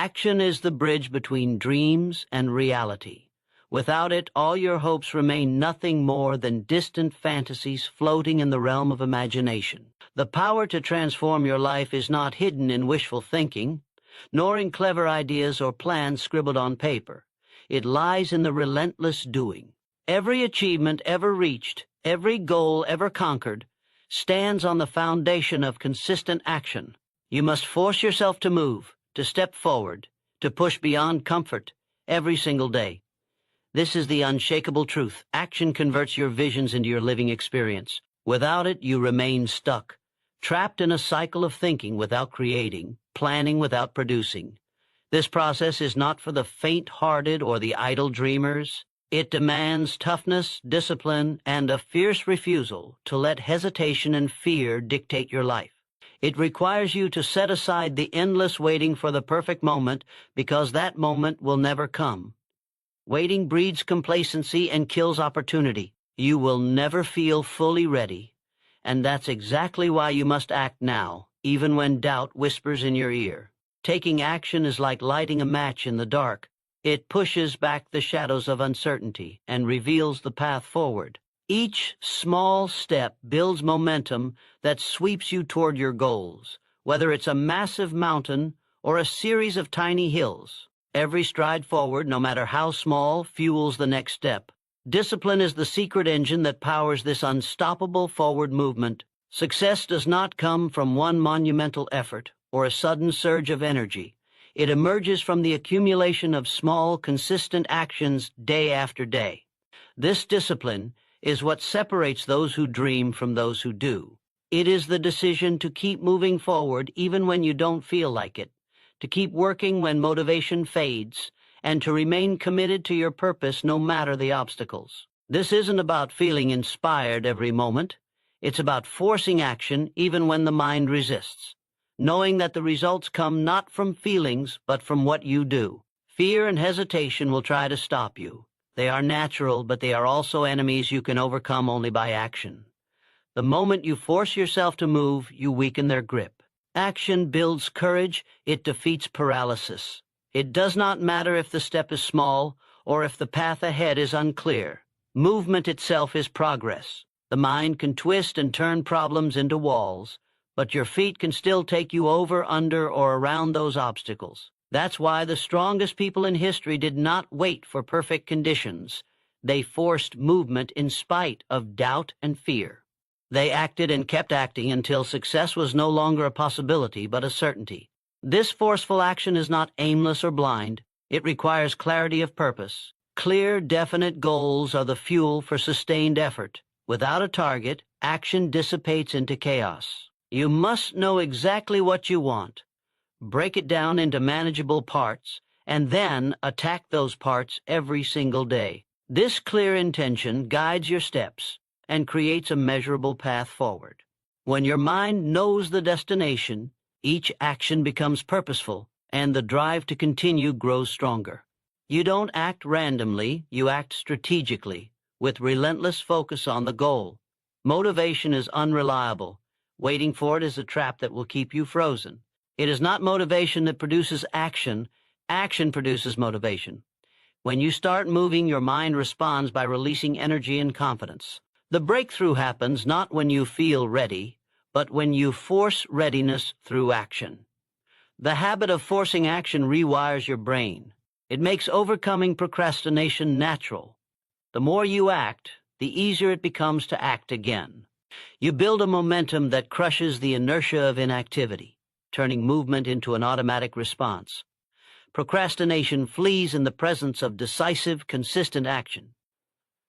Action is the bridge between dreams and reality. Without it, all your hopes remain nothing more than distant fantasies floating in the realm of imagination. The power to transform your life is not hidden in wishful thinking, nor in clever ideas or plans scribbled on paper. It lies in the relentless doing. Every achievement ever reached, every goal ever conquered, stands on the foundation of consistent action. You must force yourself to move, to step forward, to push beyond comfort every single day. This is the unshakable truth. Action converts your visions into your living experience. Without it, you remain stuck, trapped in a cycle of thinking without creating, planning without producing. This process is not for the faint-hearted or the idle dreamers. It demands toughness, discipline, and a fierce refusal to let hesitation and fear dictate your life. It requires you to set aside the endless waiting for the perfect moment, because that moment will never come. Waiting breeds complacency and kills opportunity. You will never feel fully ready, and that's exactly why you must act now, even when doubt whispers in your ear. Taking action is like lighting a match in the dark. It pushes back the shadows of uncertainty and reveals the path forward. Each small step builds momentum that sweeps you toward your goals, whether it's a massive mountain or a series of tiny hills. Every stride forward, no matter how small, fuels the next step. Discipline is the secret engine that powers this unstoppable forward movement. Success does not come from one monumental effort or a sudden surge of energy. It emerges from the accumulation of small, consistent actions day after day. This discipline is what separates those who dream from those who do. It is the decision to keep moving forward even when you don't feel like it, to keep working when motivation fades, and to remain committed to your purpose no matter the obstacles. This isn't about feeling inspired every moment. It's about forcing action even when the mind resists, knowing that the results come not from feelings but from what you do. Fear and hesitation will try to stop you. They are natural, but they are also enemies you can overcome only by action. The moment you force yourself to move, you weaken their grip. Action builds courage, it defeats paralysis. It does not matter if the step is small or if the path ahead is unclear. Movement itself is progress. The mind can twist and turn problems into walls, but your feet can still take you over, under, or around those obstacles. That's why the strongest people in history did not wait for perfect conditions. They forced movement in spite of doubt and fear. They acted and kept acting until success was no longer a possibility but a certainty. This forceful action is not aimless or blind. It requires clarity of purpose. Clear, definite goals are the fuel for sustained effort. Without a target, action dissipates into chaos. You must know exactly what you want, break it down into manageable parts, and then attack those parts every single day. This clear intention guides your steps and creates a measurable path forward. When your mind knows the destination, each action becomes purposeful, and the drive to continue grows stronger. You don't act randomly, you act strategically, with relentless focus on the goal. Motivation is unreliable. Waiting for it is a trap that will keep you frozen. It is not motivation that produces action. Action produces motivation. When you start moving, your mind responds by releasing energy and confidence. The breakthrough happens not when you feel ready, but when you force readiness through action. The habit of forcing action rewires your brain. It makes overcoming procrastination natural. The more you act, the easier it becomes to act again. You build a momentum that crushes the inertia of inactivity, turning movement into an automatic response. Procrastination flees in the presence of decisive, consistent action.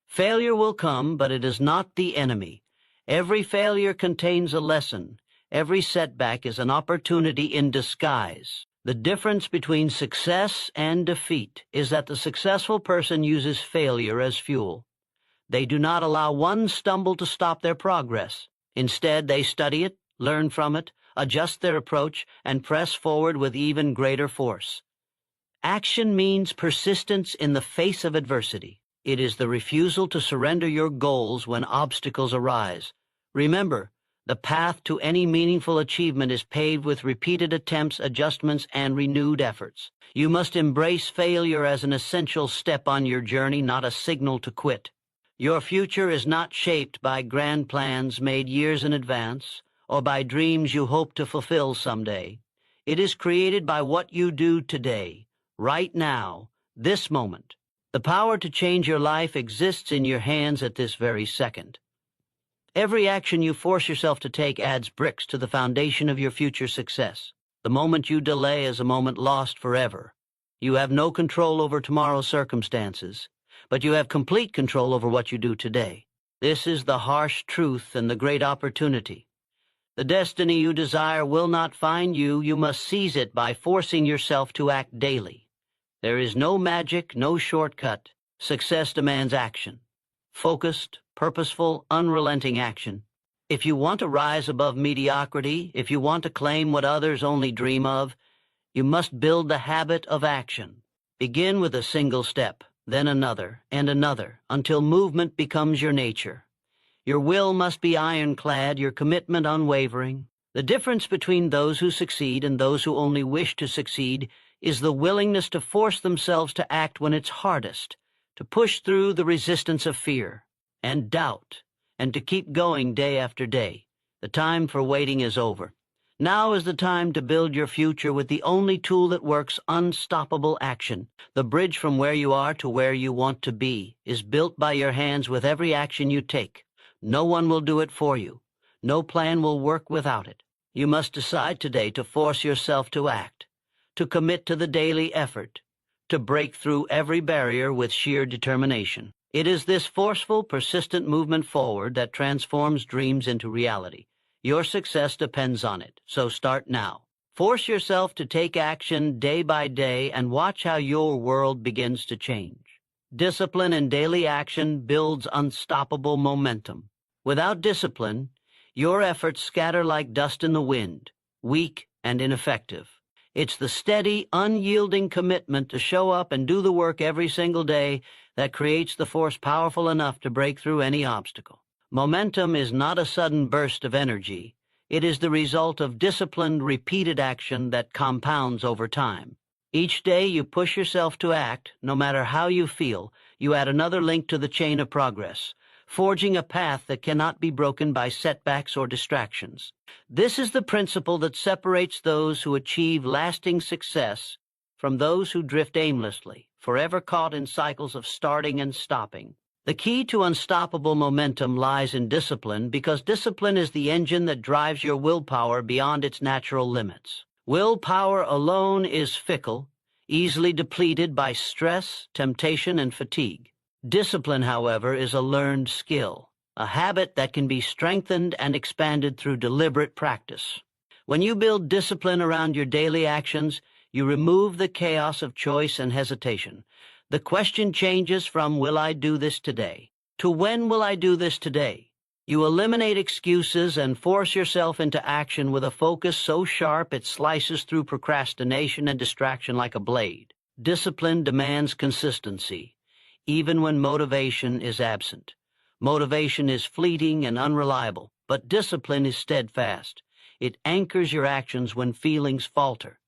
Failure will come, but it is not the enemy. Every failure contains a lesson. Every setback is an opportunity in disguise. The difference between success and defeat is that the successful person uses failure as fuel. They do not allow one stumble to stop their progress. Instead, they study it, learn from it, adjust their approach, and press forward with even greater force. Action means persistence in the face of adversity. It is the refusal to surrender your goals when obstacles arise. Remember, The path to any meaningful achievement is paved with repeated attempts, adjustments, and renewed efforts. You must embrace failure as an essential step on your journey, not a signal to quit. Your future is not shaped by grand plans made years in advance or by dreams you hope to fulfill someday. It is created by what you do today, right now, this moment. The power to change your life exists in your hands at this very second. Every action you force yourself to take adds bricks to the foundation of your future success. The moment you delay is a moment lost forever. You have no control over tomorrow's circumstances, but you have complete control over what you do today. This is the harsh truth and the great opportunity. The destiny you desire will not find you. You must seize it by forcing yourself to act daily. There is no magic, no shortcut. Success demands action. Focused, purposeful, unrelenting action. If you want to rise above mediocrity, if you want to claim what others only dream of, you must build the habit of action. Begin with a single step, then another, and another, until movement becomes your nature. Your will must be ironclad, your commitment unwavering. The difference between those who succeed and those who only wish to succeed is the willingness to force themselves to act when it's hardest, to push through the resistance of fear and doubt, and to keep going day after day. The time for waiting is over. Now is the time to build your future with the only tool that works: unstoppable action. The bridge from where you are to where you want to be is built by your hands with every action you take. No one will do it for you. No plan will work without it. You must decide today to force yourself to act, to commit to the daily effort, to break through every barrier with sheer determination. It is this forceful, persistent movement forward that transforms dreams into reality. Your success depends on it, so start now. Force yourself to take action day by day and watch how your world begins to change. Discipline and daily action builds unstoppable momentum. Without discipline, your efforts scatter like dust in the wind, weak and ineffective. It's the steady, unyielding commitment to show up and do the work every single day that creates the force powerful enough to break through any obstacle. Momentum is not a sudden burst of energy. It is the result of disciplined, repeated action that compounds over time. Each day you push yourself to act, no matter how you feel, you add another link to the chain of progress, forging a path that cannot be broken by setbacks or distractions. This is the principle that separates those who achieve lasting success from those who drift aimlessly, forever caught in cycles of starting and stopping. The key to unstoppable momentum lies in discipline, because discipline is the engine that drives your willpower beyond its natural limits. Willpower alone is fickle, easily depleted by stress, temptation, and fatigue. Discipline, however, is a learned skill, a habit that can be strengthened and expanded through deliberate practice. When you build discipline around your daily actions, you remove the chaos of choice and hesitation. The question changes from "will I do this today?" to "when will I do this today?" You eliminate excuses and force yourself into action with a focus so sharp it slices through procrastination and distraction like a blade. Discipline demands consistency, even when motivation is absent. Motivation is fleeting and unreliable, but discipline is steadfast. It anchors your actions when feelings falter.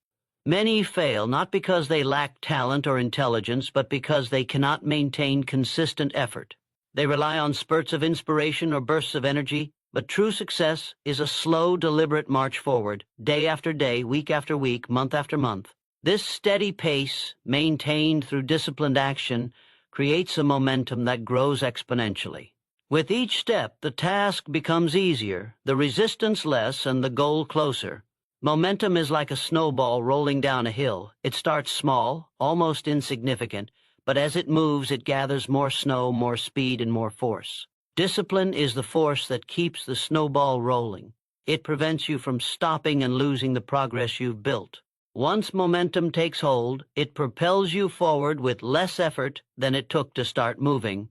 Many fail not because they lack talent or intelligence, but because they cannot maintain consistent effort. They rely on spurts of inspiration or bursts of energy, but true success is a slow, deliberate march forward, day after day, week after week, month after month. This steady pace, maintained through disciplined action, creates a momentum that grows exponentially. With each step, the task becomes easier, the resistance less, and the goal closer. Momentum is like a snowball rolling down a hill. It starts small, almost insignificant, but as it moves, it gathers more snow, more speed, and more force. Discipline is the force that keeps the snowball rolling. It prevents you from stopping and losing the progress you've built. Once momentum takes hold, it propels you forward with less effort than it took to start moving.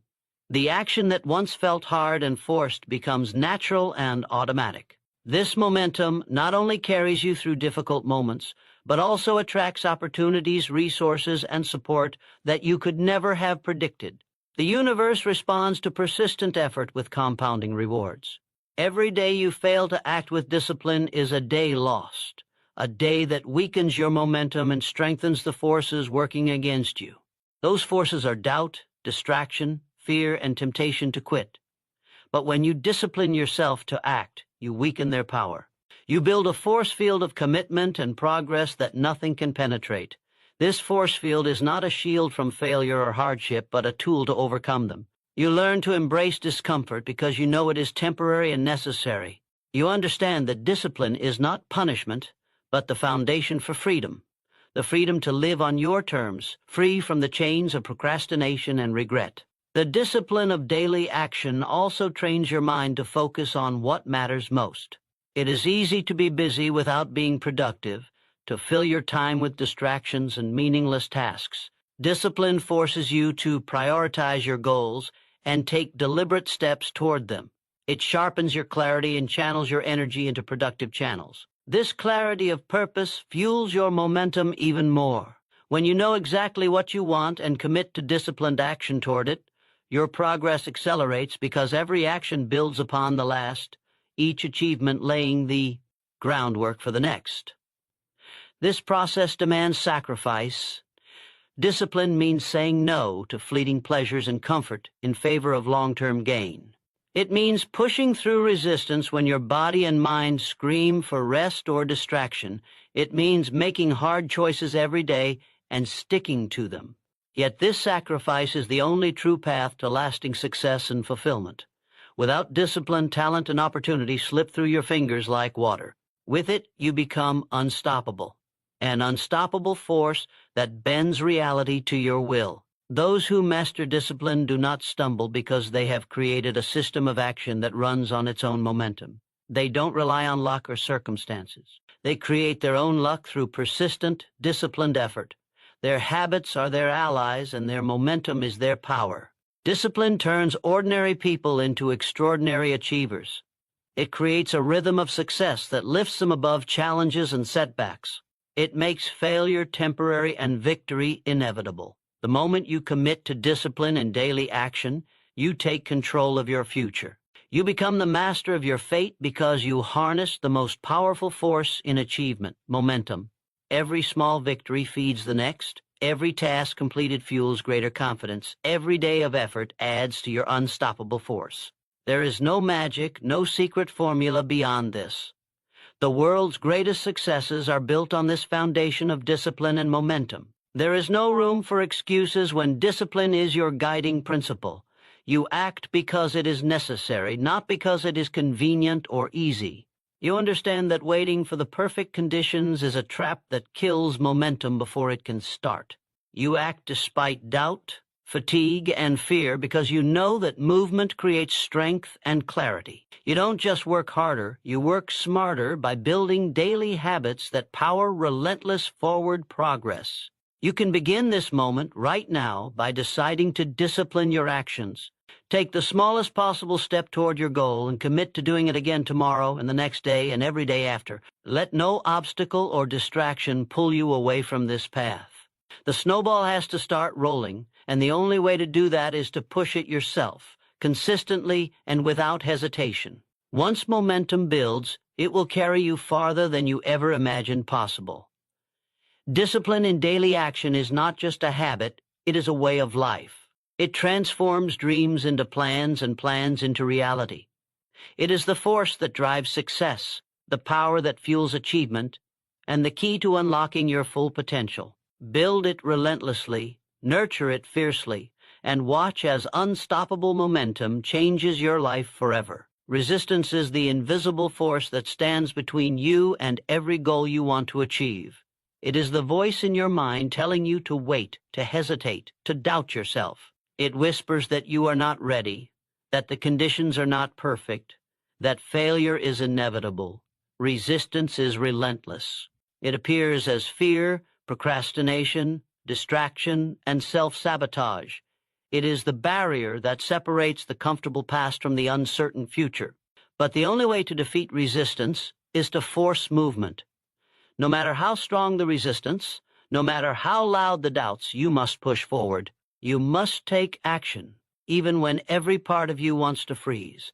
The action that once felt hard and forced becomes natural and automatic. This momentum not only carries you through difficult moments, but also attracts opportunities, resources, and support that you could never have predicted. The universe responds to persistent effort with compounding rewards. Every day you fail to act with discipline is a day lost, a day that weakens your momentum and strengthens the forces working against you. Those forces are doubt, distraction, fear, and temptation to quit. But when you discipline yourself to act, you weaken their power. You build a force field of commitment and progress that nothing can penetrate. This force field is not a shield from failure or hardship, but a tool to overcome them. You learn to embrace discomfort because you know it is temporary and necessary. You understand that discipline is not punishment, but the foundation for freedom. The freedom to live on your terms, free from the chains of procrastination and regret. The discipline of daily action also trains your mind to focus on what matters most. It is easy to be busy without being productive, to fill your time with distractions and meaningless tasks. Discipline forces you to prioritize your goals and take deliberate steps toward them. It sharpens your clarity and channels your energy into productive channels. This clarity of purpose fuels your momentum even more. When you know exactly what you want and commit to disciplined action toward it, your progress accelerates because every action builds upon the last, each achievement laying the groundwork for the next. This process demands sacrifice. Discipline means saying no to fleeting pleasures and comfort in favor of long-term gain. It means pushing through resistance when your body and mind scream for rest or distraction. It means making hard choices every day and sticking to them. Yet this sacrifice is the only true path to lasting success and fulfillment. Without discipline, talent and opportunity slip through your fingers like water. With it, you become unstoppable. An unstoppable force that bends reality to your will. Those who master discipline do not stumble because they have created a system of action that runs on its own momentum. They don't rely on luck or circumstances. They create their own luck through persistent, disciplined effort. Their habits are their allies, and their momentum is their power. Discipline turns ordinary people into extraordinary achievers. It creates a rhythm of success that lifts them above challenges and setbacks. It makes failure temporary and victory inevitable. The moment you commit to discipline and daily action, you take control of your future. You become the master of your fate because you harness the most powerful force in achievement, momentum. Every small victory feeds the next. Every task completed fuels greater confidence. Every day of effort adds to your unstoppable force. There is no magic, no secret formula beyond this. The world's greatest successes are built on this foundation of discipline and momentum. There is no room for excuses when discipline is your guiding principle. You act because it is necessary, not because it is convenient or easy. You understand that waiting for the perfect conditions is a trap that kills momentum before it can start. You act despite doubt, fatigue, and fear because you know that movement creates strength and clarity. You don't just work harder, you work smarter by building daily habits that power relentless forward progress. You can begin this moment right now by deciding to discipline your actions. Take the smallest possible step toward your goal and commit to doing it again tomorrow and the next day and every day after. Let no obstacle or distraction pull you away from this path. The snowball has to start rolling, and the only way to do that is to push it yourself, consistently and without hesitation. Once momentum builds, it will carry you farther than you ever imagined possible. Discipline in daily action is not just a habit, it is a way of life. It transforms dreams into plans and plans into reality. It is the force that drives success, the power that fuels achievement, and the key to unlocking your full potential. Build it relentlessly, nurture it fiercely, and watch as unstoppable momentum changes your life forever. Resistance is the invisible force that stands between you and every goal you want to achieve. It is the voice in your mind telling you to wait, to hesitate, to doubt yourself. It whispers that you are not ready, that the conditions are not perfect, that failure is inevitable. Resistance is relentless. It appears as fear, procrastination, distraction, and self-sabotage. It is the barrier that separates the comfortable past from the uncertain future. But the only way to defeat resistance is to force movement. No matter how strong the resistance, no matter how loud the doubts, you must push forward. You must take action, even when every part of you wants to freeze.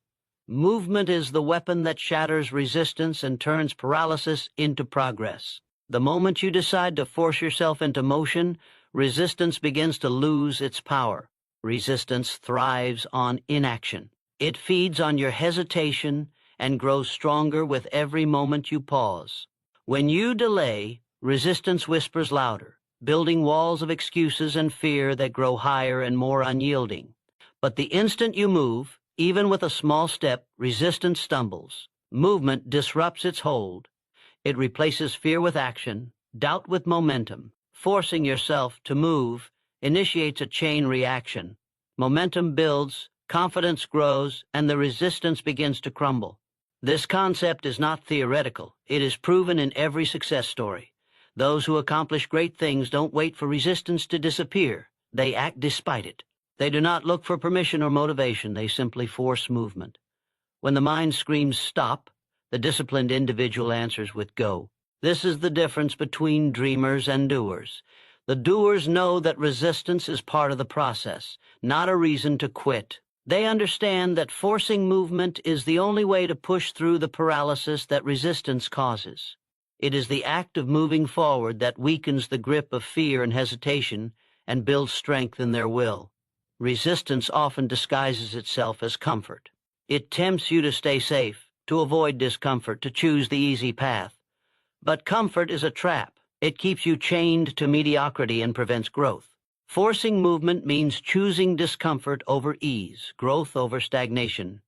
Movement is the weapon that shatters resistance and turns paralysis into progress. The moment you decide to force yourself into motion, resistance begins to lose its power. Resistance thrives on inaction. It feeds on your hesitation and grows stronger with every moment you pause. When you delay, resistance whispers louder, building walls of excuses and fear that grow higher and more unyielding. But the instant you move, even with a small step, resistance stumbles. Movement disrupts its hold. It replaces fear with action, doubt with momentum. Forcing yourself to move initiates a chain reaction. Momentum builds, confidence grows, and the resistance begins to crumble. This concept is not theoretical. It is proven in every success story. Those who accomplish great things don't wait for resistance to disappear. They act despite it. They do not look for permission or motivation. They simply force movement. When the mind screams stop, the disciplined individual answers with go. This is the difference between dreamers and doers. The doers know that resistance is part of the process, not a reason to quit. They understand that forcing movement is the only way to push through the paralysis that resistance causes. It is the act of moving forward that weakens the grip of fear and hesitation and builds strength in their will. Resistance often disguises itself as comfort. It tempts you to stay safe, to avoid discomfort, to choose the easy path. But comfort is a trap. It keeps you chained to mediocrity and prevents growth. Forcing movement means choosing discomfort over ease, growth over stagnation.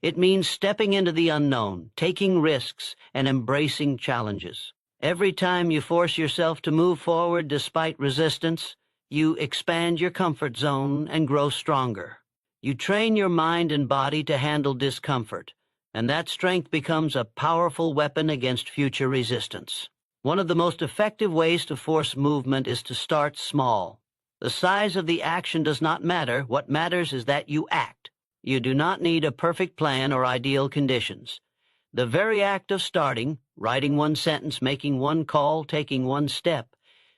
It means stepping into the unknown, taking risks, and embracing challenges. Every time you force yourself to move forward despite resistance, you expand your comfort zone and grow stronger. You train your mind and body to handle discomfort, and that strength becomes a powerful weapon against future resistance. One of the most effective ways to force movement is to start small. The size of the action does not matter. What matters is that you act. You do not need a perfect plan or ideal conditions. The very act of starting, writing one sentence, making one call, taking one step,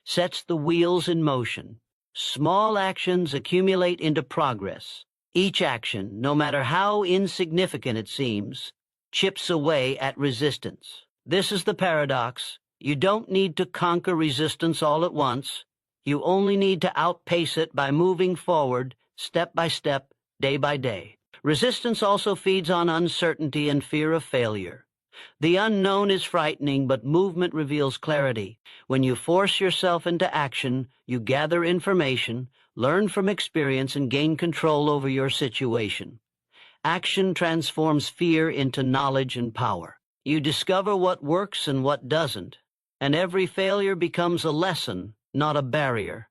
sets the wheels in motion. Small actions accumulate into progress. Each action, no matter how insignificant it seems, chips away at resistance. This is the paradox. You don't need to conquer resistance all at once. You only need to outpace it by moving forward, step by step, day by day. Resistance also feeds on uncertainty and fear of failure. The unknown is frightening, but movement reveals clarity. When you force yourself into action, you gather information, learn from experience, and gain control over your situation. Action transforms fear into knowledge and power. You discover what works and what doesn't, and every failure becomes a lesson, not a barrier.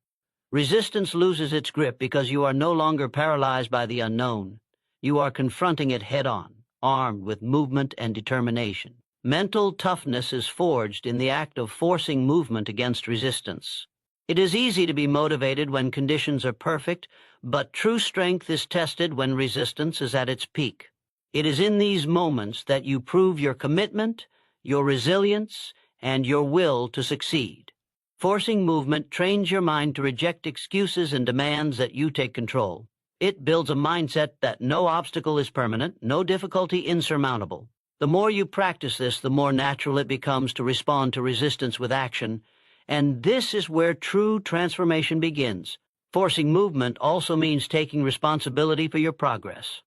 Resistance loses its grip because you are no longer paralyzed by the unknown. You are confronting it head-on, armed with movement and determination. Mental toughness is forged in the act of forcing movement against resistance. It is easy to be motivated when conditions are perfect, but true strength is tested when resistance is at its peak. It is in these moments that you prove your commitment, your resilience, and your will to succeed. Forcing movement trains your mind to reject excuses and demands that you take control. It builds a mindset that no obstacle is permanent, no difficulty insurmountable. The more you practice this, the more natural it becomes to respond to resistance with action, and this is where true transformation begins. Forcing movement also means taking responsibility for your progress.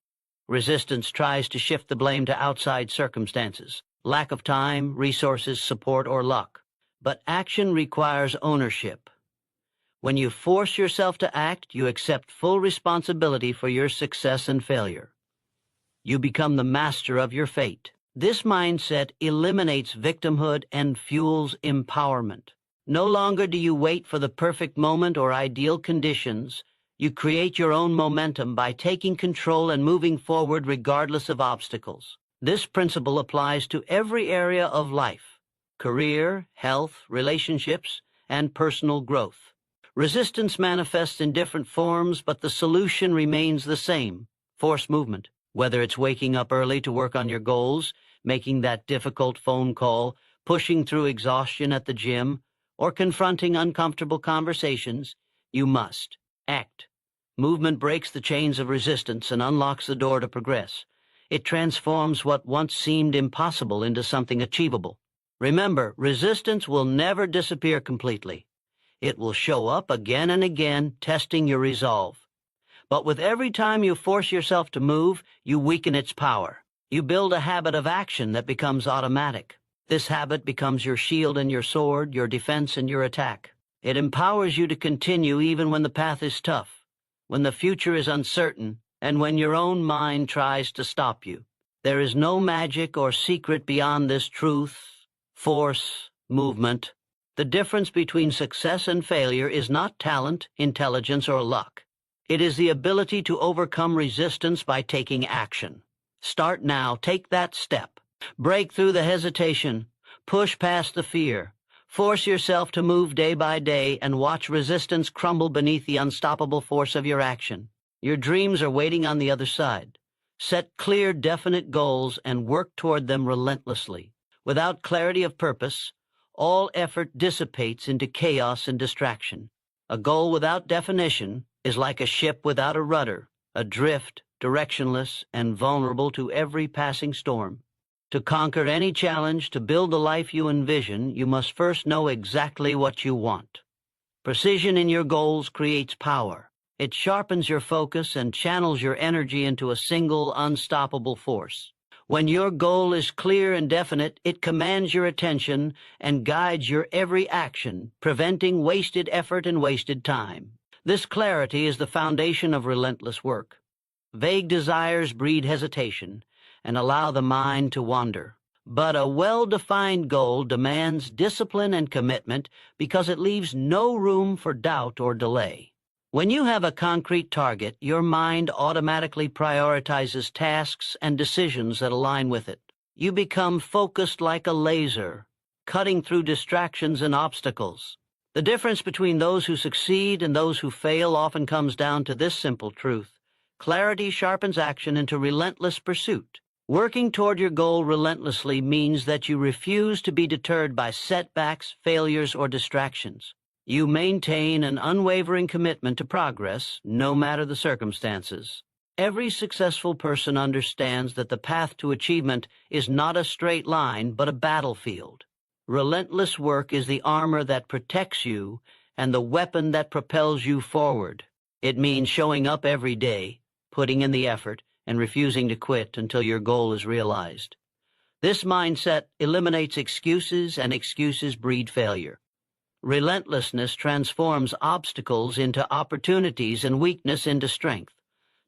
Resistance tries to shift the blame to outside circumstances, lack of time, resources, support, or luck. But action requires ownership. When you force yourself to act, you accept full responsibility for your success and failure. You become the master of your fate. This mindset eliminates victimhood and fuels empowerment. No longer do you wait for the perfect moment or ideal conditions. You create your own momentum by taking control and moving forward regardless of obstacles. This principle applies to every area of life: career, health, relationships, and personal growth. Resistance manifests in different forms, but the solution remains the same: force movement. Whether it's waking up early to work on your goals, making that difficult phone call, pushing through exhaustion at the gym, or confronting uncomfortable conversations, you must act. Movement breaks the chains of resistance and unlocks the door to progress. It transforms what once seemed impossible into something achievable. Remember, resistance will never disappear completely. It will show up again and again, testing your resolve. But with every time you force yourself to move, you weaken its power. You build a habit of action that becomes automatic. This habit becomes your shield and your sword, your defense and your attack. It empowers you to continue even when the path is tough, when the future is uncertain, and when your own mind tries to stop you. There is no magic or secret beyond this truth, force, movement. The difference between success and failure is not talent, intelligence, or luck. It is the ability to overcome resistance by taking action. Start now. Take that step. Break through the hesitation. Push past the fear. Force yourself to move day by day and watch resistance crumble beneath the unstoppable force of your action. Your dreams are waiting on the other side. Set clear, definite goals and work toward them relentlessly. Without clarity of purpose, all effort dissipates into chaos and distraction. A goal without definition is like a ship without a rudder, adrift, directionless, and vulnerable to every passing storm. To conquer any challenge, to build the life you envision, you must first know exactly what you want. Precision in your goals creates power. It sharpens your focus and channels your energy into a single, unstoppable force. When your goal is clear and definite, it commands your attention and guides your every action, preventing wasted effort and wasted time. This clarity is the foundation of relentless work. Vague desires breed hesitation and allow the mind to wander. But a well-defined goal demands discipline and commitment because it leaves no room for doubt or delay. When you have a concrete target, your mind automatically prioritizes tasks and decisions that align with it. You become focused like a laser, cutting through distractions and obstacles. The difference between those who succeed and those who fail often comes down to this simple truth. Clarity sharpens action into relentless pursuit. Working toward your goal relentlessly means that you refuse to be deterred by setbacks, failures, or distractions. You maintain an unwavering commitment to progress, no matter the circumstances. Every successful person understands that the path to achievement is not a straight line, but a battlefield. Relentless work is the armor that protects you and the weapon that propels you forward. It means showing up every day, putting in the effort, and refusing to quit until your goal is realized. This mindset eliminates excuses, and excuses breed failure. Relentlessness transforms obstacles into opportunities and weakness into strength.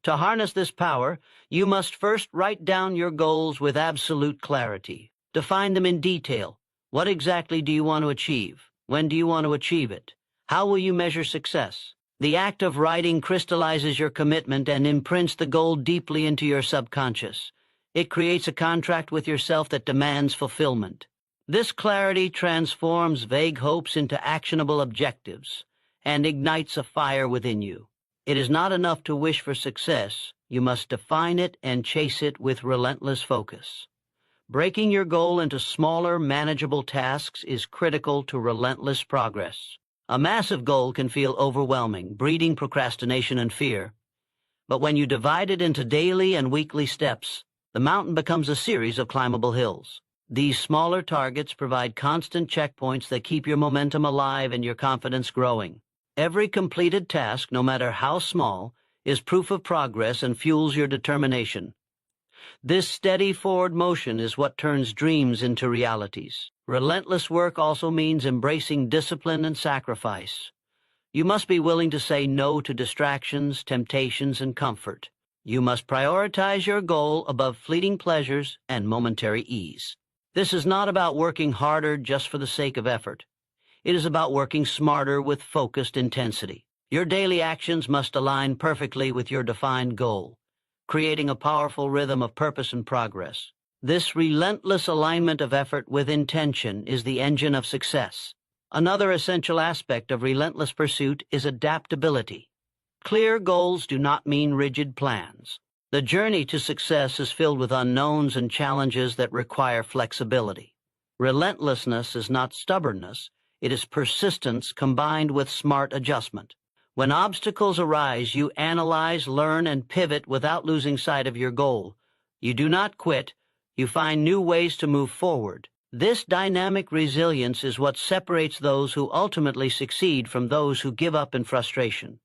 To harness this power, you must first write down your goals with absolute clarity. Define them in detail. What exactly do you want to achieve? When do you want to achieve it? How will you measure success? The act of writing crystallizes your commitment and imprints the goal deeply into your subconscious. It creates a contract with yourself that demands fulfillment. This clarity transforms vague hopes into actionable objectives and ignites a fire within you. It is not enough to wish for success. You must define it and chase it with relentless focus. Breaking your goal into smaller, manageable tasks is critical to relentless progress. A massive goal can feel overwhelming, breeding procrastination and fear. But when you divide it into daily and weekly steps, the mountain becomes a series of climbable hills. These smaller targets provide constant checkpoints that keep your momentum alive and your confidence growing. Every completed task, no matter how small, is proof of progress and fuels your determination. This steady forward motion is what turns dreams into realities. Relentless work also means embracing discipline and sacrifice. You must be willing to say no to distractions, temptations, and comfort. You must prioritize your goal above fleeting pleasures and momentary ease. This is not about working harder just for the sake of effort. It is about working smarter with focused intensity. Your daily actions must align perfectly with your defined goal, creating a powerful rhythm of purpose and progress. This relentless alignment of effort with intention is the engine of success. Another essential aspect of relentless pursuit is adaptability. Clear goals do not mean rigid plans. The journey to success is filled with unknowns and challenges that require flexibility. Relentlessness is not stubbornness, it is persistence combined with smart adjustment. When obstacles arise, you analyze, learn, and pivot without losing sight of your goal. You do not quit. You find new ways to move forward. This dynamic resilience is what separates those who ultimately succeed from those who give up in frustration.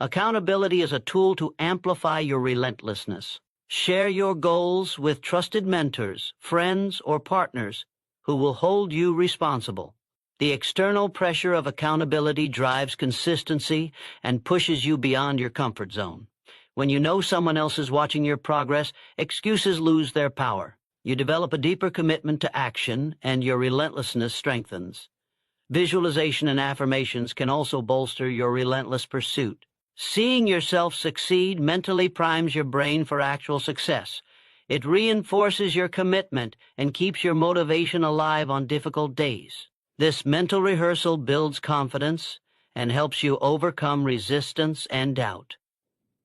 Accountability is a tool to amplify your relentlessness. Share your goals with trusted mentors, friends, or partners who will hold you responsible. The external pressure of accountability drives consistency and pushes you beyond your comfort zone. When you know someone else is watching your progress, excuses lose their power. You develop a deeper commitment to action, and your relentlessness strengthens. Visualization and affirmations can also bolster your relentless pursuit. Seeing yourself succeed mentally primes your brain for actual success. It reinforces your commitment and keeps your motivation alive on difficult days. This mental rehearsal builds confidence and helps you overcome resistance and doubt.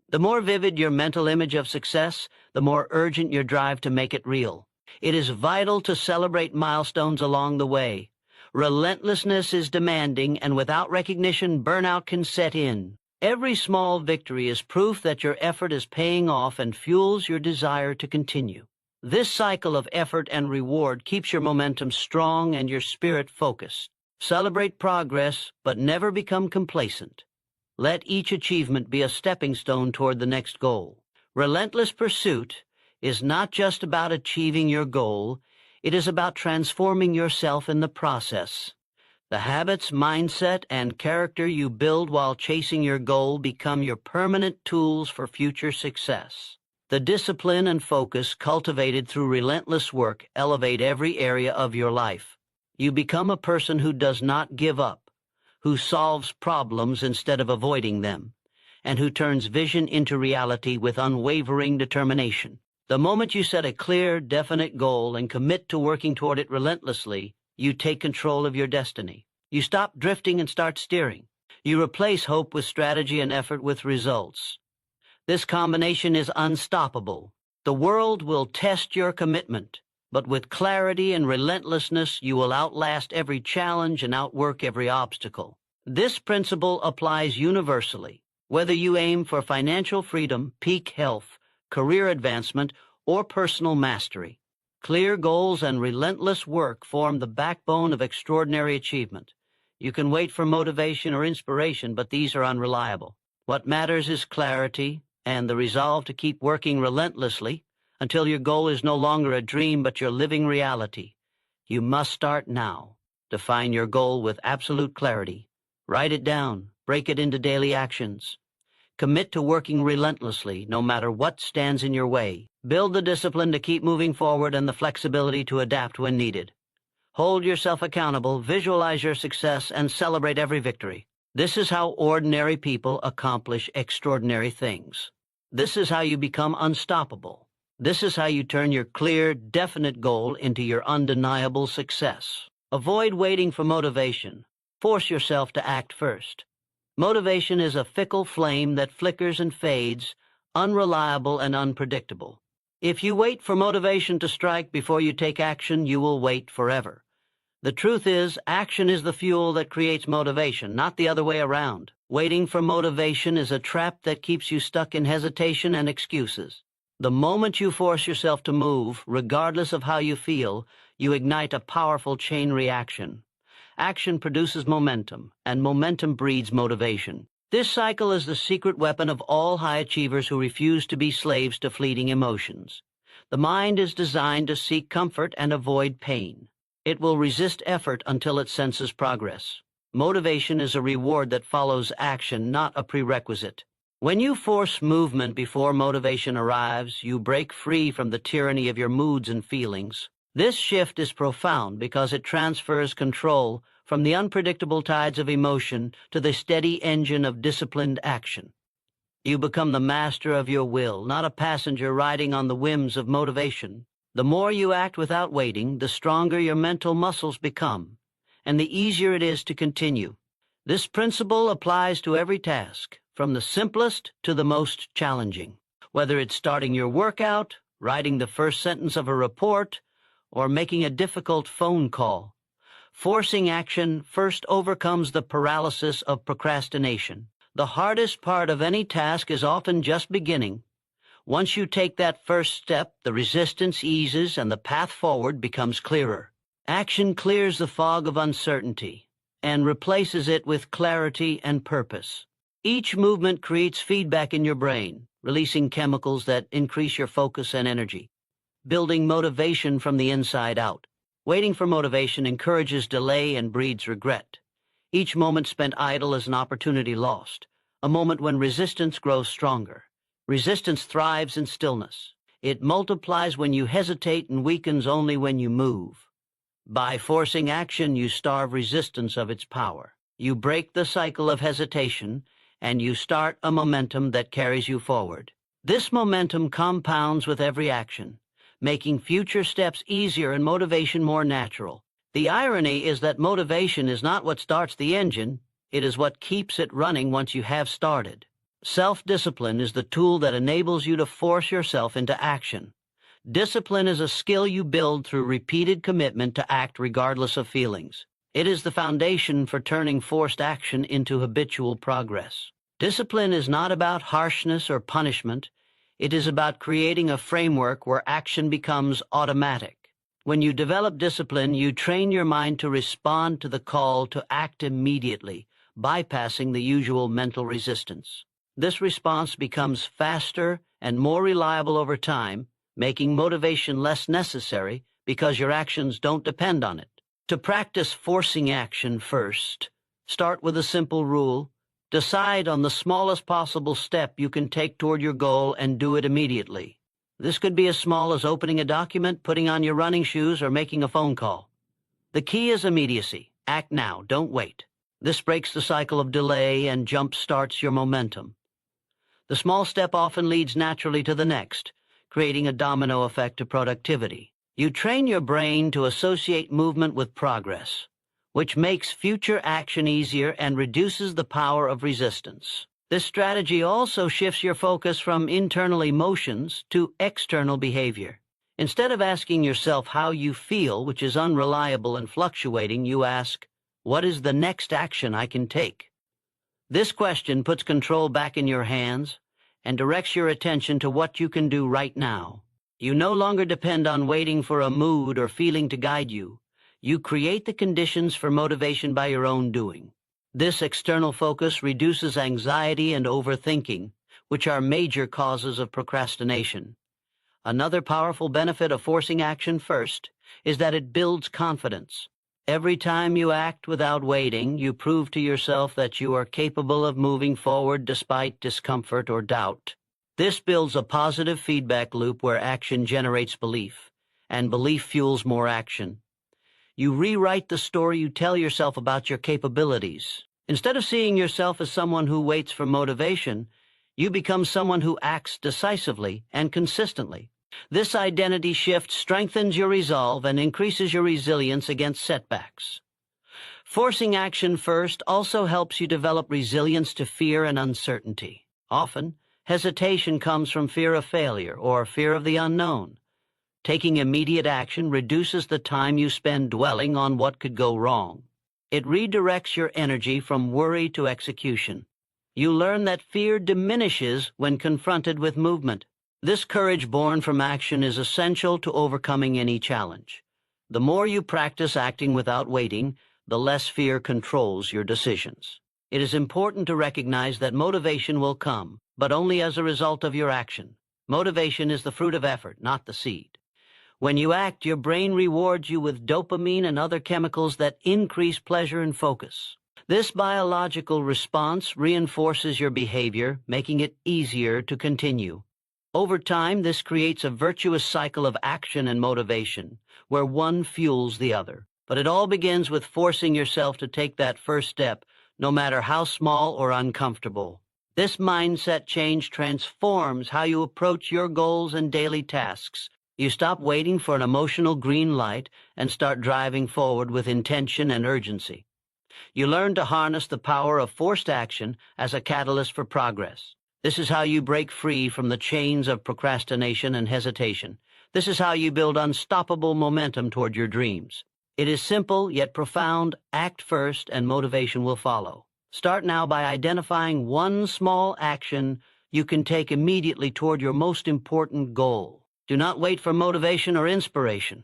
The more vivid your mental image of success, the more urgent your drive to make it real. It is vital to celebrate milestones along the way. Relentlessness is demanding, and without recognition, burnout can set in. Every small victory is proof that your effort is paying off and fuels your desire to continue. This cycle of effort and reward keeps your momentum strong and your spirit focused. Celebrate progress, but never become complacent. Let each achievement be a stepping stone toward the next goal. Relentless pursuit is not just about achieving your goal, it is about transforming yourself in the process. The habits, mindset, and character you build while chasing your goal become your permanent tools for future success. The discipline and focus cultivated through relentless work elevate every area of your life. You become a person who does not give up, who solves problems instead of avoiding them, and who turns vision into reality with unwavering determination. The moment you set a clear, definite goal and commit to working toward it relentlessly, you take control of your destiny. You stop drifting and start steering. You replace hope with strategy and effort with results. This combination is unstoppable. The world will test your commitment, but with clarity and relentlessness, you will outlast every challenge and outwork every obstacle. This principle applies universally, whether you aim for financial freedom, peak health, career advancement, or personal mastery. Clear goals and relentless work form the backbone of extraordinary achievement. You can wait for motivation or inspiration, but these are unreliable. What matters is clarity and the resolve to keep working relentlessly until your goal is no longer a dream but your living reality. You must start now. Define your goal with absolute clarity. Write it down. Break it into daily actions. Commit to working relentlessly, no matter what stands in your way. Build the discipline to keep moving forward and the flexibility to adapt when needed. Hold yourself accountable, visualize your success, and celebrate every victory. This is how ordinary people accomplish extraordinary things. This is how you become unstoppable. This is how you turn your clear, definite goal into your undeniable success. Avoid waiting for motivation. Force yourself to act first. Motivation is a fickle flame that flickers and fades, unreliable and unpredictable. If you wait for motivation to strike before you take action, you will wait forever. The truth is, action is the fuel that creates motivation, not the other way around. Waiting for motivation is a trap that keeps you stuck in hesitation and excuses. The moment you force yourself to move, regardless of how you feel, you ignite a powerful chain reaction. Action produces momentum, and momentum breeds motivation. This cycle is the secret weapon of all high achievers who refuse to be slaves to fleeting emotions. The mind is designed to seek comfort and avoid pain. It will resist effort until it senses progress. Motivation is a reward that follows action, not a prerequisite. When you force movement before motivation arrives, you break free from the tyranny of your moods and feelings. This shift is profound because it transfers control from the unpredictable tides of emotion to the steady engine of disciplined action. You become the master of your will, not a passenger riding on the whims of motivation. The more you act without waiting, the stronger your mental muscles become, and the easier it is to continue. This principle applies to every task, from the simplest to the most challenging. Whether it's starting your workout, writing the first sentence of a report, or making a difficult phone call, forcing action first overcomes the paralysis of procrastination. The hardest part of any task is often just beginning. Once you take that first step, the resistance eases and the path forward becomes clearer. Action clears the fog of uncertainty and replaces it with clarity and purpose. Each movement creates feedback in your brain, releasing chemicals that increase your focus and energy, building motivation from the inside out. Waiting for motivation encourages delay and breeds regret. Each moment spent idle is an opportunity lost, a moment when resistance grows stronger. Resistance thrives in stillness. It multiplies when you hesitate and weakens only when you move. By forcing action, you starve resistance of its power. You break the cycle of hesitation, and you start a momentum that carries you forward. This momentum compounds with every action, making future steps easier and motivation more natural. The irony is that motivation is not what starts the engine, it is what keeps it running once you have started. Self-discipline is the tool that enables you to force yourself into action. Discipline is a skill you build through repeated commitment to act regardless of feelings. It is the foundation for turning forced action into habitual progress. Discipline is not about harshness or punishment. It is about creating a framework where action becomes automatic. When you develop discipline, you train your mind to respond to the call to act immediately, bypassing the usual mental resistance. This response becomes faster and more reliable over time, making motivation less necessary because your actions don't depend on it. To practice forcing action first, start with a simple rule. Decide on the smallest possible step you can take toward your goal and do it immediately. This could be as small as opening a document, putting on your running shoes, or making a phone call. The key is immediacy. Act now, don't wait. This breaks the cycle of delay and jump-starts your momentum. The small step often leads naturally to the next, creating a domino effect of productivity. You train your brain to associate movement with progress, which makes future action easier and reduces the power of resistance. This strategy also shifts your focus from internal emotions to external behavior. Instead of asking yourself how you feel, which is unreliable and fluctuating, you ask, what is the next action I can take? This question puts control back in your hands and directs your attention to what you can do right now. You no longer depend on waiting for a mood or feeling to guide you. You create the conditions for motivation by your own doing. This external focus reduces anxiety and overthinking, which are major causes of procrastination. Another powerful benefit of forcing action first is that it builds confidence. Every time you act without waiting, you prove to yourself that you are capable of moving forward despite discomfort or doubt. This builds a positive feedback loop where action generates belief, and belief fuels more action. You rewrite the story you tell yourself about your capabilities. Instead of seeing yourself as someone who waits for motivation, you become someone who acts decisively and consistently. This identity shift strengthens your resolve and increases your resilience against setbacks. Forcing action first also helps you develop resilience to fear and uncertainty. Often, hesitation comes from fear of failure or fear of the unknown. Taking immediate action reduces the time you spend dwelling on what could go wrong. It redirects your energy from worry to execution. You learn that fear diminishes when confronted with movement. This courage born from action is essential to overcoming any challenge. The more you practice acting without waiting, the less fear controls your decisions. It is important to recognize that motivation will come, but only as a result of your action. Motivation is the fruit of effort, not the seed. When you act, your brain rewards you with dopamine and other chemicals that increase pleasure and focus. This biological response reinforces your behavior, making it easier to continue. Over time, this creates a virtuous cycle of action and motivation, where one fuels the other. But it all begins with forcing yourself to take that first step, no matter how small or uncomfortable. This mindset change transforms how you approach your goals and daily tasks. You stop waiting for an emotional green light and start driving forward with intention and urgency. You learn to harness the power of forced action as a catalyst for progress. This is how you break free from the chains of procrastination and hesitation. This is how you build unstoppable momentum toward your dreams. It is simple yet profound. Act first and motivation will follow. Start now by identifying one small action you can take immediately toward your most important goal. Do not wait for motivation or inspiration.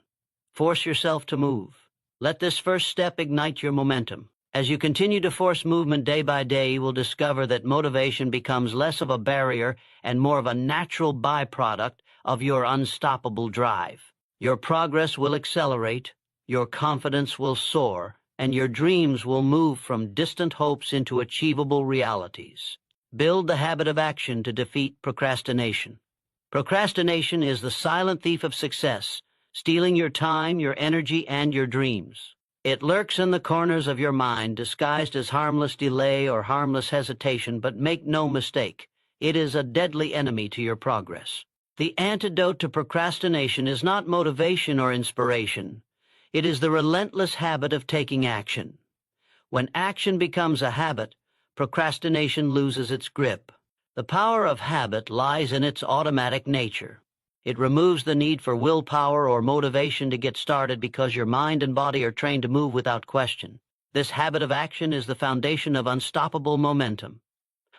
Force yourself to move. Let this first step ignite your momentum. As you continue to force movement day by day, you will discover that motivation becomes less of a barrier and more of a natural byproduct of your unstoppable drive. Your progress will accelerate, your confidence will soar, and your dreams will move from distant hopes into achievable realities. Build the habit of action to defeat procrastination. Procrastination is the silent thief of success, stealing your time, your energy, and your dreams. It lurks in the corners of your mind, disguised as harmless delay or harmless hesitation, but make no mistake, it is a deadly enemy to your progress. The antidote to procrastination is not motivation or inspiration. It is the relentless habit of taking action. When action becomes a habit, procrastination loses its grip. The power of habit lies in its automatic nature. It removes the need for willpower or motivation to get started because your mind and body are trained to move without question. This habit of action is the foundation of unstoppable momentum.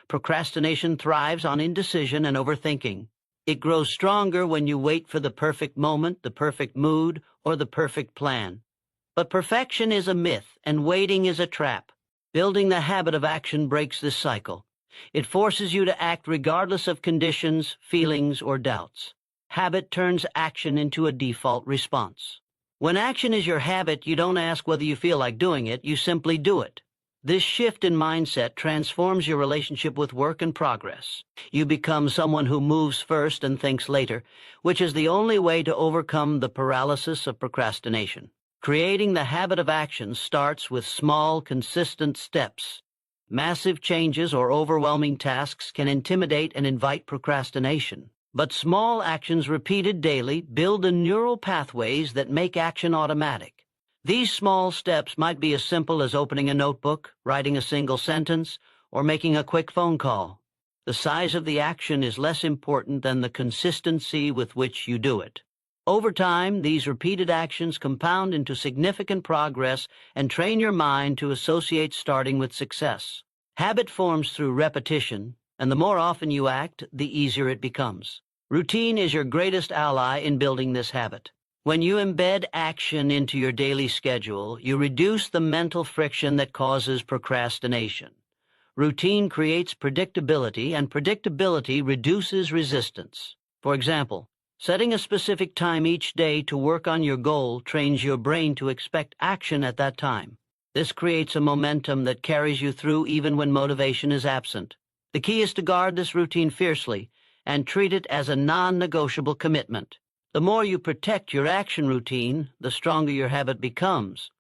Procrastination thrives on indecision and overthinking. It grows stronger when you wait for the perfect moment, the perfect mood, or the perfect plan. But perfection is a myth, and waiting is a trap. Building the habit of action breaks this cycle. It forces you to act regardless of conditions, feelings, or doubts. Habit turns action into a default response. When action is your habit, you don't ask whether you feel like doing it, you simply do it. This shift in mindset transforms your relationship with work and progress. You become someone who moves first and thinks later, which is the only way to overcome the paralysis of procrastination. Creating the habit of action starts with small, consistent steps. Massive changes or overwhelming tasks can intimidate and invite procrastination. But small actions repeated daily build the neural pathways that make action automatic. These small steps might be as simple as opening a notebook, writing a single sentence, or making a quick phone call. The size of the action is less important than the consistency with which you do it. Over time, these repeated actions compound into significant progress and train your mind to associate starting with success. Habit forms through repetition, and the more often you act, the easier it becomes. Routine is your greatest ally in building this habit. When you embed action into your daily schedule, you reduce the mental friction that causes procrastination. Routine creates predictability, and predictability reduces resistance. For example, setting a specific time each day to work on your goal trains your brain to expect action at that time. This creates a momentum that carries you through even when motivation is absent. The key is to guard this routine fiercely and treat it as a non-negotiable commitment. The more you protect your action routine, the stronger your habit becomes.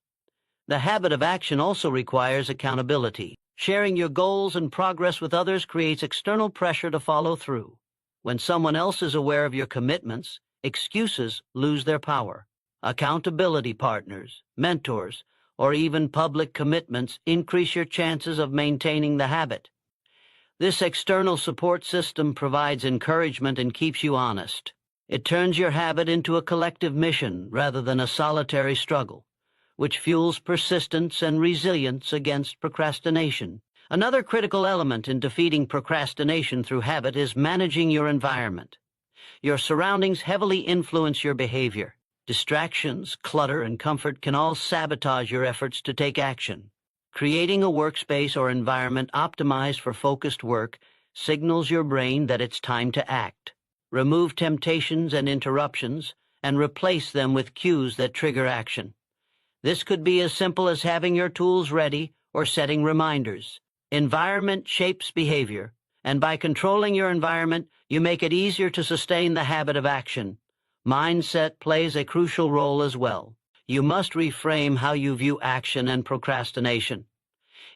The habit of action also requires accountability. Sharing your goals and progress with others creates external pressure to follow through. When someone else is aware of your commitments, excuses lose their power. Accountability partners, mentors, or even public commitments increase your chances of maintaining the habit. This external support system provides encouragement and keeps you honest. It turns your habit into a collective mission rather than a solitary struggle, which fuels persistence and resilience against procrastination. Another critical element in defeating procrastination through habit is managing your environment. Your surroundings heavily influence your behavior. Distractions, clutter, and comfort can all sabotage your efforts to take action. Creating a workspace or environment optimized for focused work signals your brain that it's time to act. Remove temptations and interruptions, and replace them with cues that trigger action. This could be as simple as having your tools ready or setting reminders. Environment shapes behavior, and by controlling your environment, you make it easier to sustain the habit of action. Mindset plays a crucial role as well. You must reframe how you view action and procrastination.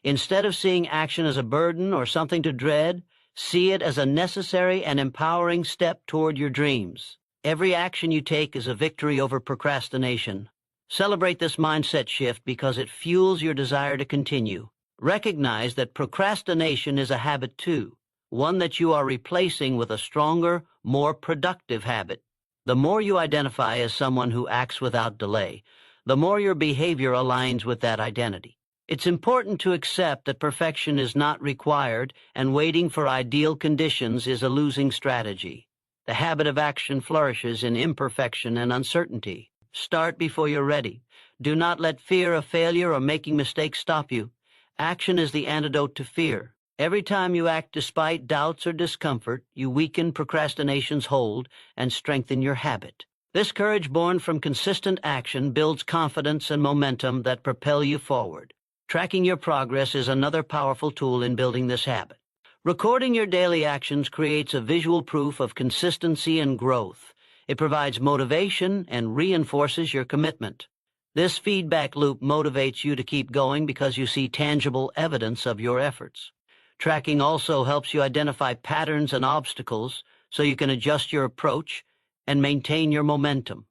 Instead of seeing action as a burden or something to dread, see it as a necessary and empowering step toward your dreams. Every action you take is a victory over procrastination. Celebrate this mindset shift because it fuels your desire to continue. Recognize that procrastination is a habit too, one that you are replacing with a stronger, more productive habit. The more you identify as someone who acts without delay, the more your behavior aligns with that identity. It's important to accept that perfection is not required, and waiting for ideal conditions is a losing strategy. The habit of action flourishes in imperfection and uncertainty. Start before you're ready. Do not let fear of failure or making mistakes stop you. Action is the antidote to fear. Every time you act despite doubts or discomfort, you weaken procrastination's hold and strengthen your habit. This courage born from consistent action builds confidence and momentum that propel you forward. Tracking your progress is another powerful tool in building this habit. Recording your daily actions creates a visual proof of consistency and growth. It provides motivation and reinforces your commitment. This feedback loop motivates you to keep going because you see tangible evidence of your efforts. Tracking also helps you identify patterns and obstacles so you can adjust your approach and maintain your momentum.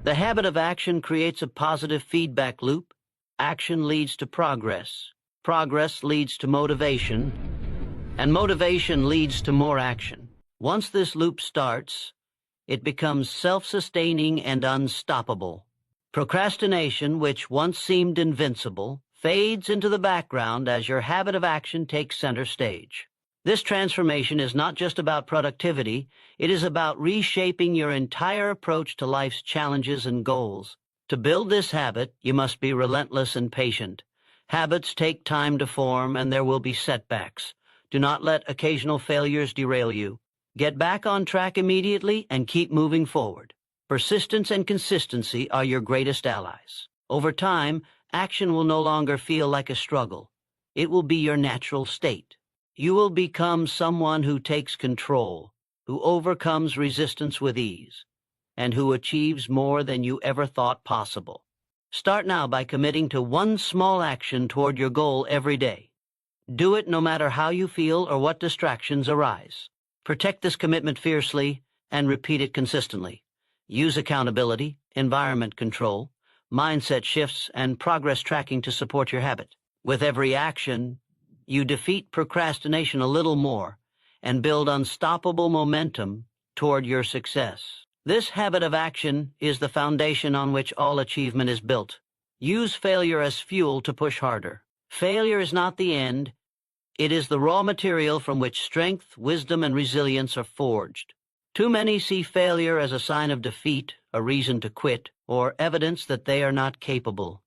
The habit of action creates a positive feedback loop. Action leads to progress. Progress leads to motivation. And motivation leads to more action. Once this loop starts, it becomes self-sustaining and unstoppable. Procrastination, which once seemed invincible, fades into the background as your habit of action takes center stage. This transformation is not just about productivity, it is about reshaping your entire approach to life's challenges and goals. To build this habit, you must be relentless and patient. Habits take time to form, and there will be setbacks. Do not let occasional failures derail you. Get back on track immediately and keep moving forward. Persistence and consistency are your greatest allies. Over time, action will no longer feel like a struggle. It will be your natural state. You will become someone who takes control, who overcomes resistance with ease, and who achieves more than you ever thought possible. Start now by committing to one small action toward your goal every day. Do it no matter how you feel or what distractions arise. Protect this commitment fiercely and repeat it consistently. Use accountability, environment control, mindset shifts, and progress tracking to support your habit. With every action, you defeat procrastination a little more and build unstoppable momentum toward your success. This habit of action is the foundation on which all achievement is built. Use failure as fuel to push harder. Failure is not the end. It is the raw material from which strength, wisdom, and resilience are forged. Too many see failure as a sign of defeat, a reason to quit, or evidence that they are not capable.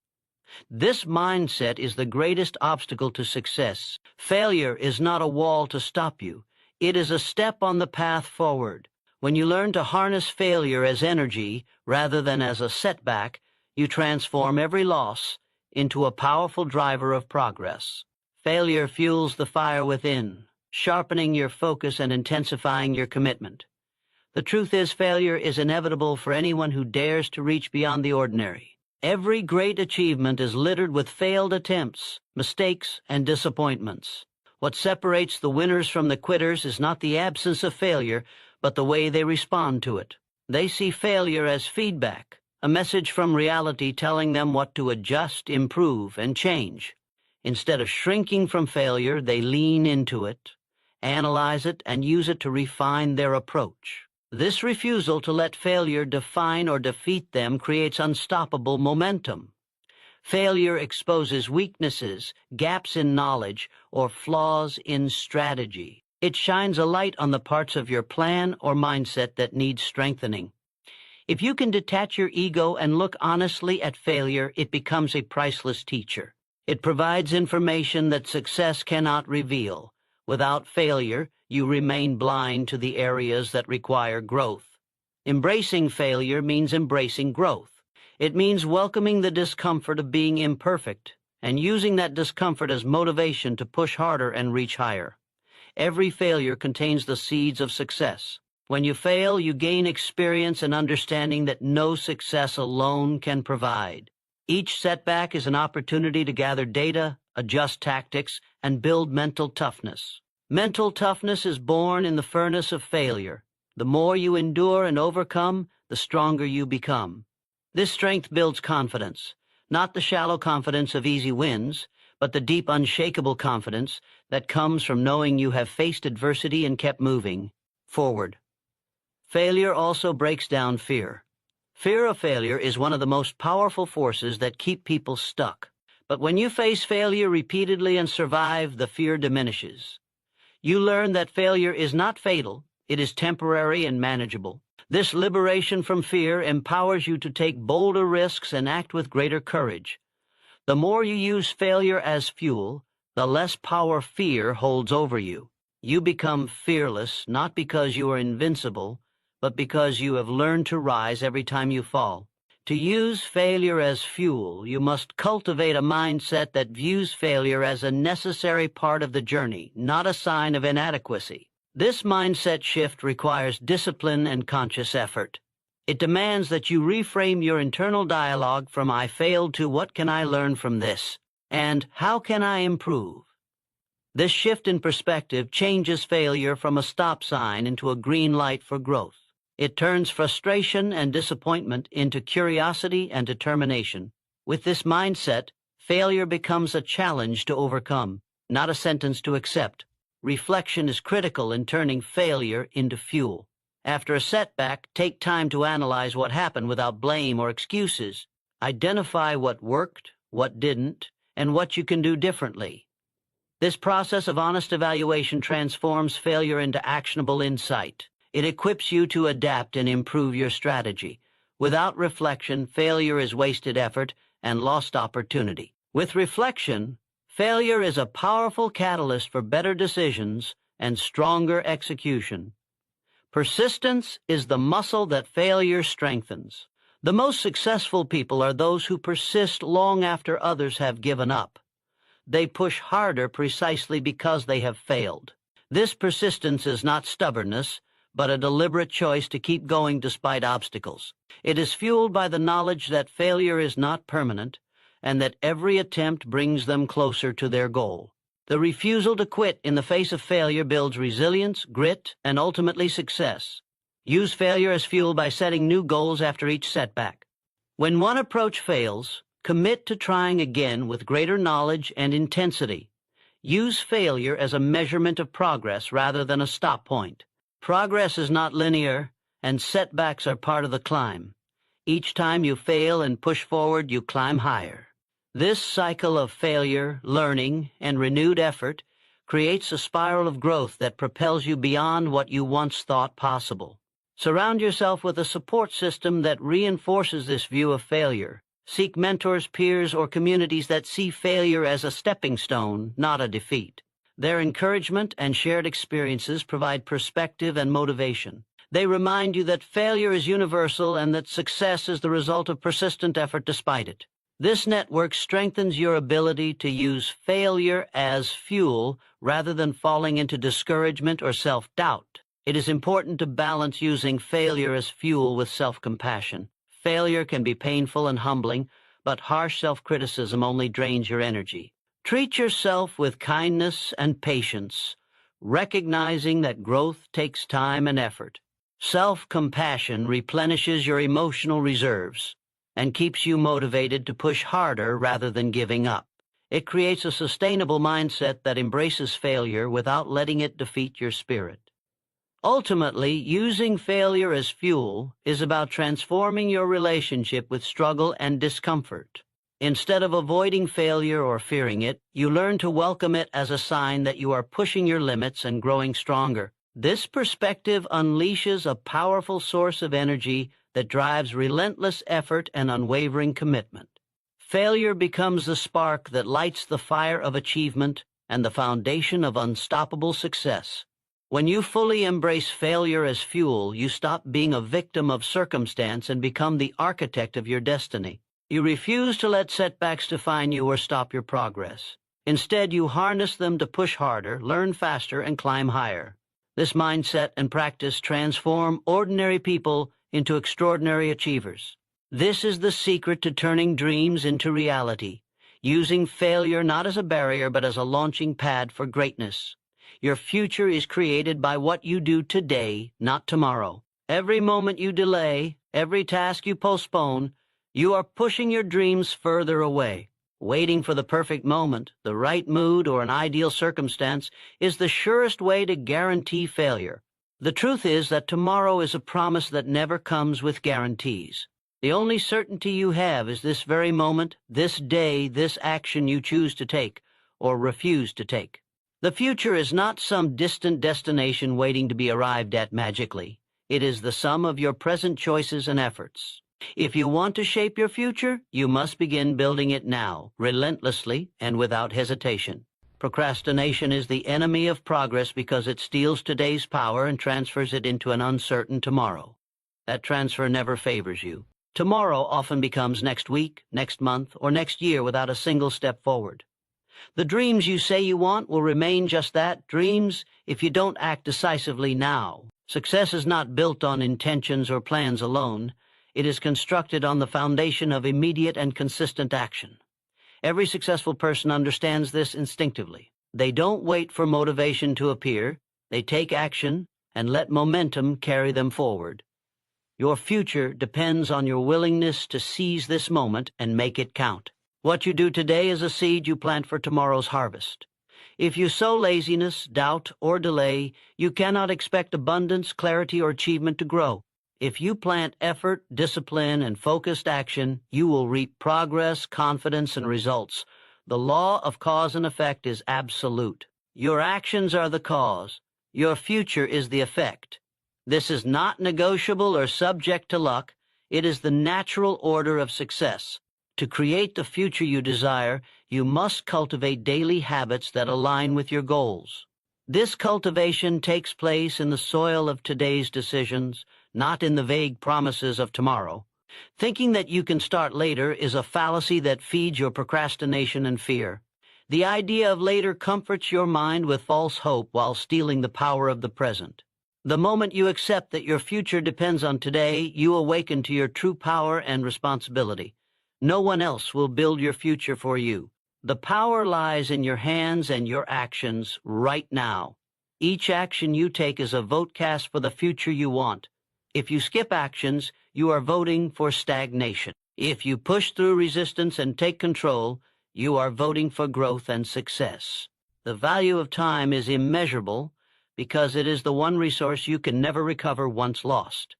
This mindset is the greatest obstacle to success. Failure is not a wall to stop you. It is a step on the path forward. When you learn to harness failure as energy rather than as a setback, you transform every loss into a powerful driver of progress. Failure fuels the fire within, sharpening your focus and intensifying your commitment. The truth is, failure is inevitable for anyone who dares to reach beyond the ordinary. Every great achievement is littered with failed attempts, mistakes, and disappointments. What separates the winners from the quitters is not the absence of failure, but the way they respond to it. They see failure as feedback, a message from reality telling them what to adjust, improve, and change. Instead of shrinking from failure, they lean into it, analyze it, and use it to refine their approach. This refusal to let failure define or defeat them creates unstoppable momentum. Failure exposes weaknesses, gaps in knowledge, or flaws in strategy. It shines a light on the parts of your plan or mindset that need strengthening. If you can detach your ego and look honestly at failure, it becomes a priceless teacher. It provides information that success cannot reveal. Without failure, you remain blind to the areas that require growth. Embracing failure means embracing growth. It means welcoming the discomfort of being imperfect and using that discomfort as motivation to push harder and reach higher. Every failure contains the seeds of success. When you fail, you gain experience and understanding that no success alone can provide. Each setback is an opportunity to gather data, adjust tactics, and build mental toughness. Mental toughness is born in the furnace of failure. The more you endure and overcome, the stronger you become. This strength builds confidence, not the shallow confidence of easy wins, but the deep, unshakable confidence that comes from knowing you have faced adversity and kept moving forward. Failure also breaks down fear. Fear of failure is one of the most powerful forces that keep people stuck. But when you face failure repeatedly and survive, the fear diminishes. You learn that failure is not fatal, it is temporary and manageable. This liberation from fear empowers you to take bolder risks and act with greater courage. The more you use failure as fuel, the less power fear holds over you. You become fearless not because you are invincible, but because you have learned to rise every time you fall. To use failure as fuel, you must cultivate a mindset that views failure as a necessary part of the journey, not a sign of inadequacy. This mindset shift requires discipline and conscious effort. It demands that you reframe your internal dialogue from "I failed" to "What can I learn from this?" and "How can I improve?" This shift in perspective changes failure from a stop sign into a green light for growth. It turns frustration and disappointment into curiosity and determination. With this mindset, failure becomes a challenge to overcome, not a sentence to accept. Reflection is critical in turning failure into fuel. After a setback, take time to analyze what happened without blame or excuses. Identify what worked, what didn't, and what you can do differently. This process of honest evaluation transforms failure into actionable insight. It equips you to adapt and improve your strategy. Without reflection, failure is wasted effort and lost opportunity. With reflection, failure is a powerful catalyst for better decisions and stronger execution. Persistence is the muscle that failure strengthens. The most successful people are those who persist long after others have given up. They push harder precisely because they have failed. This persistence is not stubbornness, but a deliberate choice to keep going despite obstacles. It is fueled by the knowledge that failure is not permanent and that every attempt brings them closer to their goal. The refusal to quit in the face of failure builds resilience, grit, and ultimately success. Use failure as fuel by setting new goals after each setback. When one approach fails, commit to trying again with greater knowledge and intensity. Use failure as a measurement of progress rather than a stop point. Progress is not linear, and setbacks are part of the climb. Each time you fail and push forward, you climb higher. This cycle of failure, learning, and renewed effort creates a spiral of growth that propels you beyond what you once thought possible. Surround yourself with a support system that reinforces this view of failure. Seek mentors, peers, or communities that see failure as a stepping stone, not a defeat. Their encouragement and shared experiences provide perspective and motivation. They remind you that failure is universal and that success is the result of persistent effort despite it. This network strengthens your ability to use failure as fuel rather than falling into discouragement or self-doubt. It is important to balance using failure as fuel with self-compassion. Failure can be painful and humbling, but harsh self-criticism only drains your energy. Treat yourself with kindness and patience, recognizing that growth takes time and effort. Self-compassion replenishes your emotional reserves and keeps you motivated to push harder rather than giving up. It creates a sustainable mindset that embraces failure without letting it defeat your spirit. Ultimately, using failure as fuel is about transforming your relationship with struggle and discomfort. Instead of avoiding failure or fearing it, you learn to welcome it as a sign that you are pushing your limits and growing stronger. This perspective unleashes a powerful source of energy that drives relentless effort and unwavering commitment. Failure becomes the spark that lights the fire of achievement and the foundation of unstoppable success. When you fully embrace failure as fuel, you stop being a victim of circumstance and become the architect of your destiny. You refuse to let setbacks define you or stop your progress. Instead, you harness them to push harder, learn faster, and climb higher. This mindset and practice transform ordinary people into extraordinary achievers. This is the secret to turning dreams into reality, using failure not as a barrier but as a launching pad for greatness. Your future is created by what you do today, not tomorrow. Every moment you delay, every task you postpone, you are pushing your dreams further away. Waiting for the perfect moment, the right mood, or an ideal circumstance is the surest way to guarantee failure. The truth is that tomorrow is a promise that never comes with guarantees. The only certainty you have is this very moment, this day, this action you choose to take or refuse to take. The future is not some distant destination waiting to be arrived at magically. It is the sum of your present choices and efforts. If you want to shape your future, you must begin building it now, relentlessly and without hesitation. Procrastination is the enemy of progress because it steals today's power and transfers it into an uncertain tomorrow. That transfer never favors you. Tomorrow often becomes next week, next month, or next year without a single step forward. The dreams you say you want will remain just that, dreams, if you don't act decisively now. Success is not built on intentions or plans alone. It is constructed on the foundation of immediate and consistent action. Every successful person understands this instinctively. They don't wait for motivation to appear. They take action and let momentum carry them forward. Your future depends on your willingness to seize this moment and make it count. What you do today is a seed you plant for tomorrow's harvest. If you sow laziness, doubt, or delay, you cannot expect abundance, clarity, or achievement to grow. If you plant effort, discipline, and focused action, you will reap progress, confidence, and results. The law of cause and effect is absolute. Your actions are the cause. Your future is the effect. This is not negotiable or subject to luck. It is the natural order of success. To create the future you desire, you must cultivate daily habits that align with your goals. This cultivation takes place in the soil of today's decisions, not in the vague promises of tomorrow. Thinking that you can start later is a fallacy that feeds your procrastination and fear. The idea of later comforts your mind with false hope while stealing the power of the present. The moment you accept that your future depends on today, you awaken to your true power and responsibility. No one else will build your future for you. The power lies in your hands and your actions right now. Each action you take is a vote cast for the future you want. If you skip actions, you are voting for stagnation. If you push through resistance and take control, you are voting for growth and success. The value of time is immeasurable because it is the one resource you can never recover once lost.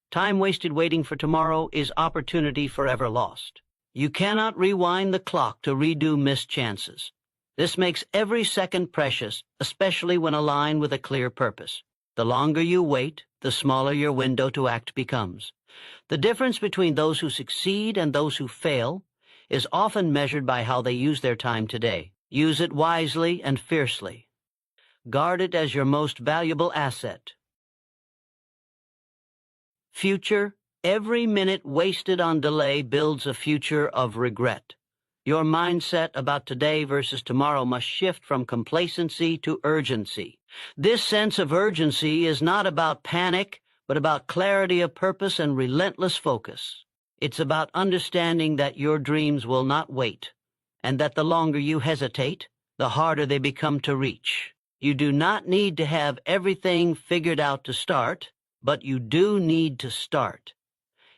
Time wasted waiting for tomorrow is opportunity forever lost. You cannot rewind the clock to redo missed chances. This makes every second precious, especially when aligned with a clear purpose. The longer you wait, the smaller your window to act becomes. The difference between those who succeed and those who fail is often measured by how they use their time today. Use it wisely and fiercely. Guard it as your most valuable asset. Future. Every minute wasted on delay builds a future of regret. Your mindset about today versus tomorrow must shift from complacency to urgency. This sense of urgency is not about panic, but about clarity of purpose and relentless focus. It's about understanding that your dreams will not wait, and that the longer you hesitate, the harder they become to reach. You do not need to have everything figured out to start, but you do need to start.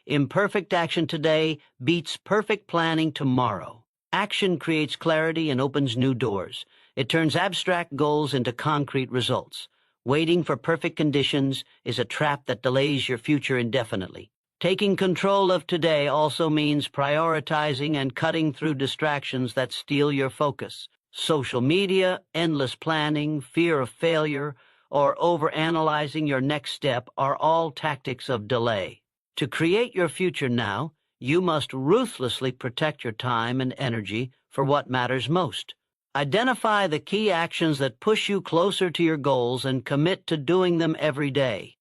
Imperfect action today beats perfect planning tomorrow. Action creates clarity and opens new doors. It turns abstract goals into concrete results. Waiting for perfect conditions is a trap that delays your future indefinitely. Taking control of today also means prioritizing and cutting through distractions that steal your focus. Social media, endless planning, fear of failure, or overanalyzing your next step are all tactics of delay. To create your future now, you must ruthlessly protect your time and energy for what matters most. Identify the key actions that push you closer to your goals and commit to doing them every day.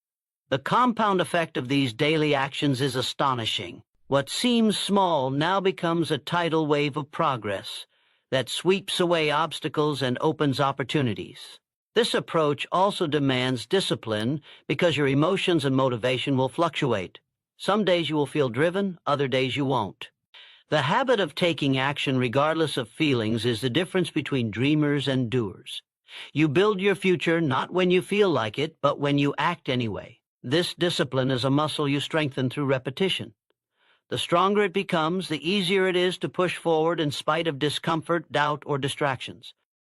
The compound effect of these daily actions is astonishing. What seems small now becomes a tidal wave of progress that sweeps away obstacles and opens opportunities. This approach also demands discipline because your emotions and motivation will fluctuate. Some days you will feel driven, other days you won't. The habit of taking action regardless of feelings is the difference between dreamers and doers. You build your future not when you feel like it, but when you act anyway. This discipline is a muscle you strengthen through repetition. The stronger it becomes, the easier it is to push forward in spite of discomfort, doubt, or distractions.